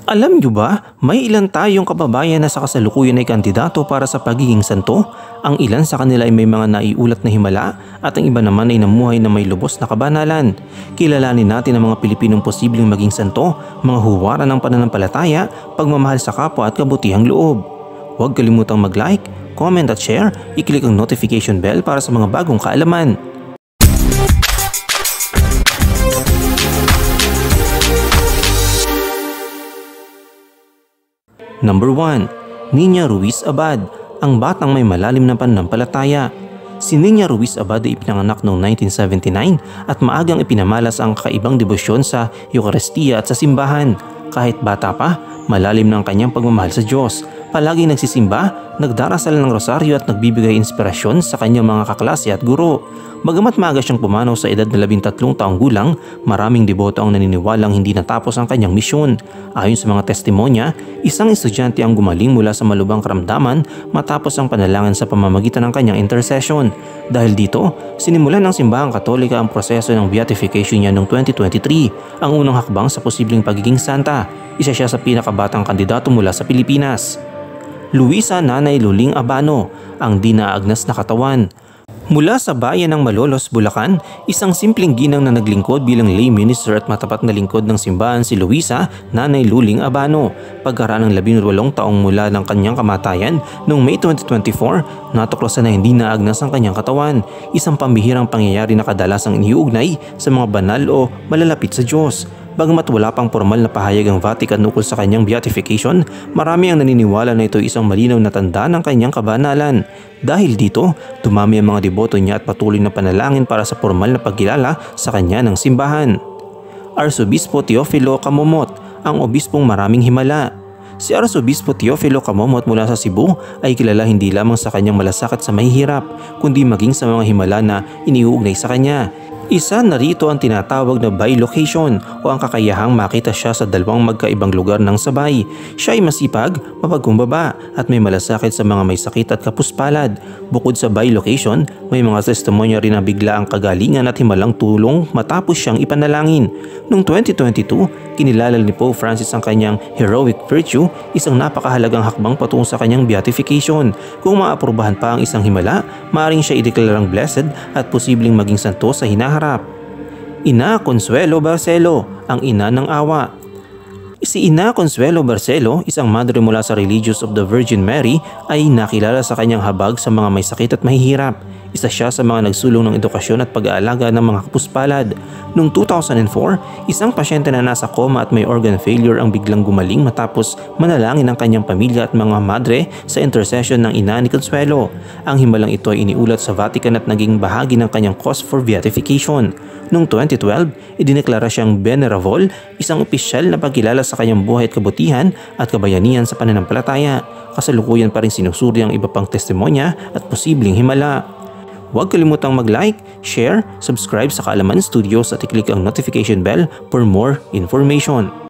Alam nyo ba, may ilan tayong kababayan na sa kasalukuyan ay kandidato para sa pagiging santo? Ang ilan sa kanila ay may mga naiulat na himala at ang iba naman ay namuhay na may lubos na kabanalan. Kilalanin natin ang mga Pilipinong posibleng maging santo, mga huwaran ng pananampalataya, pagmamahal sa kapwa at kabutihang loob. Huwag kalimutang mag-like, comment at share, i-click ang notification bell para sa mga bagong kaalaman. Number 1. Niña Ruiz Abad, ang batang may malalim na pananampalataya. Si Niña Ruiz Abad ay ipinanganak noong 1979 at maagang ipinamalas ang kakaibang debosyon sa Eucharistia at sa simbahan. Kahit bata pa, malalim na ang kanyang pagmamahal sa Diyos. Palaging nagsisimba, nagdarasal ng rosaryo at nagbibigay inspirasyon sa kanyang mga kaklase at guro. Bagamat maaga siyang pumanaw sa edad na 13 taong gulang, maraming deboto ang naniniwalang hindi natapos ang kanyang misyon. Ayon sa mga testimonya, isang estudyante ang gumaling mula sa malubhang karamdaman matapos ang panalangin sa pamamagitan ng kanyang intercession. Dahil dito, sinimulan ng simbahang Katolika ang proseso ng beatification niya noong 2023, ang unang hakbang sa posibleng pagiging santa. Isa siya sa pinakabatang kandidato mula sa Pilipinas. Luisa Nanay Luling Abano, ang di naaagnas na katawan. Mula sa bayan ng Malolos, Bulacan, isang simpleng ginang na naglingkod bilang lay minister at matapat na lingkod ng simbahan si Luisa Nanay Luling Abano. Pagkaraan ng 18 taong mula ng kanyang kamatayan noong May 2024, natuklasan na hindi naagnas ang kanyang katawan, isang pambihirang pangyayari na kadalasang iniuugnay sa mga banal o malalapit sa Diyos. Bagamat wala pang formal na pahayag ang Vatican ukol sa kanyang beatification, marami ang naniniwala na ito ay isang malinaw na tanda ng kanyang kabanalan. Dahil dito, dumami ang mga deboto niya at patuloy na panalangin para sa formal na pagkilala sa kanya ng simbahan. Arsobispo Teofilo Camomot, ang obispong maraming himala. Si Arsobispo Teofilo Camomot mula sa Cebu ay kilala hindi lamang sa kanyang malasakit sa mahihirap, kundi maging sa mga himala na iniuugnay sa kanya. Isa na rito ang tinatawag na bilocation o ang kakayahang makita siya sa dalawang magkaibang lugar ng sabay. Siya ay masipag, mapagkumbaba at may malasakit sa mga may sakit at kapuspalad. Bukod sa bilocation, may mga testimonya rin na bigla ang kagalingan at himalang tulong matapos siyang ipanalangin. Noong 2022, kinilala ni Pope Francis ang kanyang heroic virtue, isang napakahalagang hakbang patungo sa kanyang beatification. Kung maaprubahan pa ang isang himala, maaaring siya ideklarang blessed at posibleng maging santo sa hinaharap. Ina Consuelo Barcelo, ang ina ng awa. Si Ina Consuelo Barcelo, isang madre mula sa Religious of the Virgin Mary, ay nakilala sa kanyang habag sa mga may sakit at mahihirap. Isa siya sa mga nagsulong ng edukasyon at pag-aalaga ng mga kapuspalad. Noong 2004, isang pasyente na nasa coma at may organ failure ang biglang gumaling matapos manalangin ng kanyang pamilya at mga madre sa intercession ng ina ni Consuelo. Ang himalang ito ay iniulat sa Vatican at naging bahagi ng kanyang cause for beatification. Noong 2012, idineklara siyang venerable, isang opisyal na pagkilala sa kanyang buhay at kabutihan at kabayanihan sa pananampalataya. Kasalukuyan pa rin sinusuri ang iba pang testimonya at posibleng himala. Huwag kalimutang mag-like, share, subscribe sa Kaalaman Studios at i-click ang notification bell for more information.